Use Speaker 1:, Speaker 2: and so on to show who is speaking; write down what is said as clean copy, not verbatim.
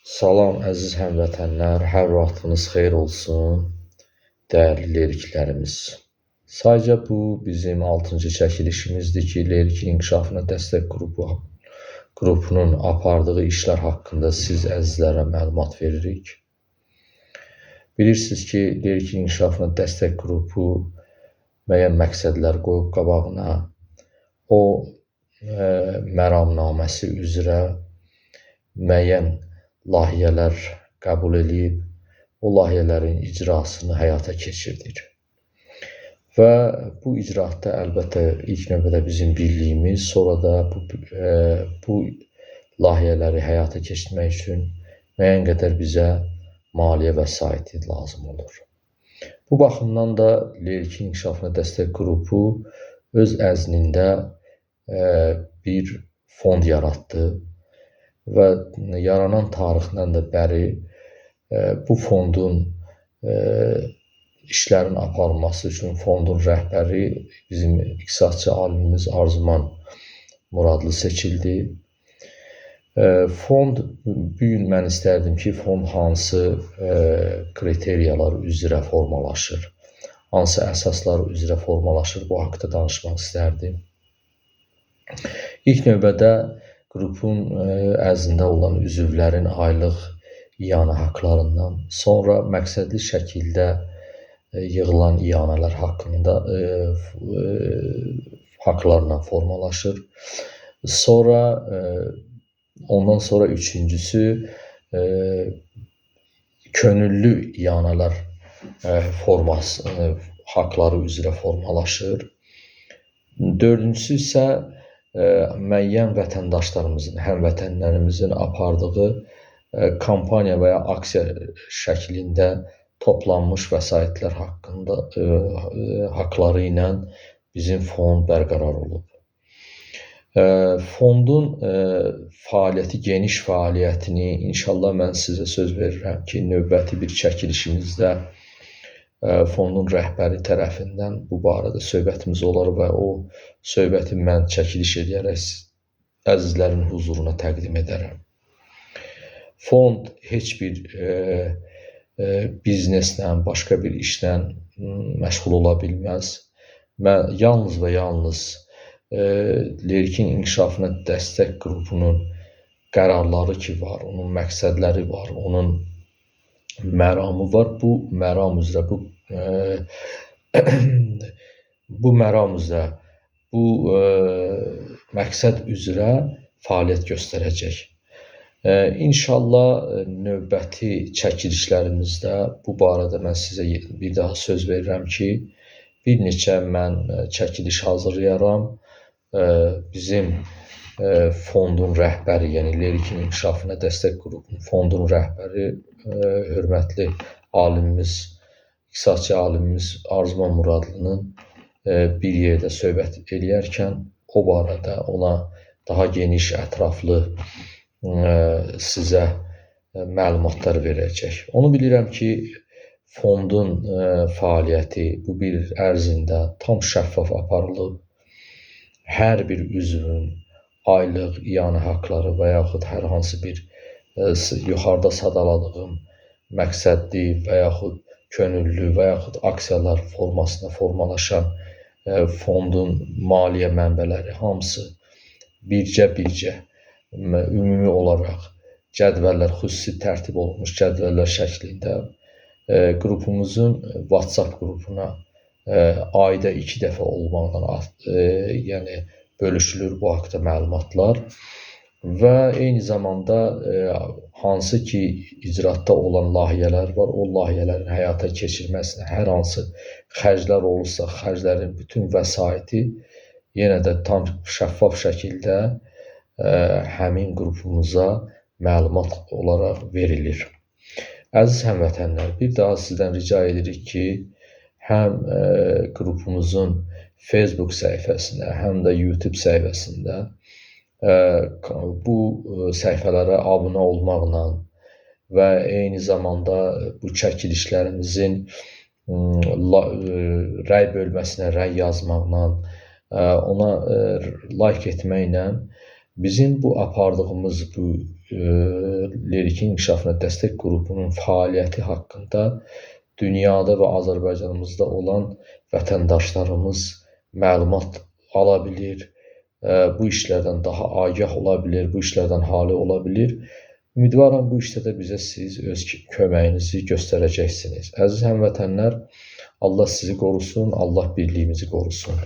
Speaker 1: Salam əziz həmvətənlər, hər vaxtınız xeyir olsun, dəyərli leriklərimiz. Sadəcə bu bizim 6-cı çəkilişimizdir ki, Lerik İnkişafına Dəstək qrupunun apardığı işlər haqqında siz əzizlərə məlumat veririk. Bilirsiniz ki, Lerik İnkişafına Dəstək qrupu müəyyən məqsədlər qoyub qabağına, o məramnaməsi üzrə müəyyən layihələr qəbul edib, o layihələrin icrasını həyata keçirdir. Və bu icraatda əlbəttə ilk növbədə bizim birliyimiz, sonra da bu layihələri həyata keçirmək üçün müəyyən qədər bizə maliyyə vəsaiti lazım olur. Bu baxımdan da Lerik İnkişafına Dəstək qrupu öz əznində bir fond yaratdı. Və yaranan tarixdən də bəri bu fondun işlərin aparılması üçün fondun rəhbəri bizim iqtisadçı alimimiz Arzuman Muradlı seçildi. Fond, bugün mən istərdim ki, fond hansı kriteriyalar üzrə formalaşır, hansı əsaslar üzrə formalaşır, bu haqda danışmaq istərdim. İlk növbədə qrupun ərzində olan üzvlərin aylıq iyanə haqlarından, sonra məqsədli şəkildə yığılan iyanələr haqqında haqlarla formalaşır. Ondan sonra üçüncüsü könüllü iyanələr haqları üzrə formalaşır. Dördüncüsü isə müəyyən vətəndaşlarımızın, həmvətənlərimizin apardığı kampaniya və ya aksiya şəklində toplanmış vəsaitlər haqları ilə bizim fond bərqərar olub. Fondun fəaliyyəti, geniş fəaliyyətini inşallah mən sizə söz verirəm ki, növbəti bir çəkilişimizdə fondun rəhbəri tərəfindən bu barədə söhbətimiz olar və o söhbəti mən çəkiliş edərək əzizlərin huzuruna təqdim edərəm. Fond heç bir bizneslə, başqa bir işlə məşğul ola bilməz. Yalnız və yalnız Lerikin İnkişafına Dəstək qrupunun qərarları ki var, onun məqsədləri var, onun məramı var. Bu məram üzrə, bu məqsəd üzrə fəaliyyət göstərəcək. İnşallah növbəti çəkilişlərimizdə bu barədə mən sizə bir daha söz verirəm ki, bir neçə mən çəkiliş hazırlayaram. Bizim fondun rəhbəri, yəni Lerikin İnkişafına Dəstək qrupunun fondun rəhbəri, hörmətli alimimiz, iqtisadçı alimimiz Arzuman Muradlının bir yerdə söhbət eləyərkən o barədə ona daha geniş, ətraflı sizə məlumatlar verəcək. Onu bilirəm ki, fondun fəaliyyəti bu bir ərzində tam şəffaf aparılıb. Hər bir üzvün aylıq iyanə haqları və yaxud hər hansı bir yuxarıda sadaladığım məqsədli və yaxud könüllü və yaxud aksiyalar formasında formalaşan fondun maliyyə mənbələri hamısı bircə ümumi olaraq cədvəllər, xüsusi tərtib olunmuş cədvəllər şəklində qrupumuzun WhatsApp qrupuna ayda 2 dəfə olmaqla yəni bölüşülür bu haqda məlumatlar və eyni zamanda hansı ki icraatda olan layihələr var, o layihələrin həyata keçirməsinə hər hansı xərclər olursa, xərclərin bütün vəsaiti yenə də tam şəffaf şəkildə həmin qrupumuza məlumat olaraq verilir. Əziz həmvətənlər, bir daha sizdən rica edirik ki, həm qrupumuzun Facebook səhifəsində, həm də YouTube səhifəsində bu səhifələrə abunə olmaqla və eyni zamanda bu çəkilişlərimizin rəy bölməsinə rəy yazmaqla, ona like etməklə bizim bu apardığımız bu Leriki İnkişafına Dəstək Qrupunun fəaliyyəti haqqında dünyada və Azərbaycanımızda olan vətəndaşlarımız məlumat ala bilir, bu işlərdən daha agah ola bilir, bu işlərdən hali ola bilir. Ümidvaram bu işdə də bizə siz öz köməyinizi göstərəcəksiniz. Əziz həmvətənlər, Allah sizi qorusun, Allah birliyimizi qorusun.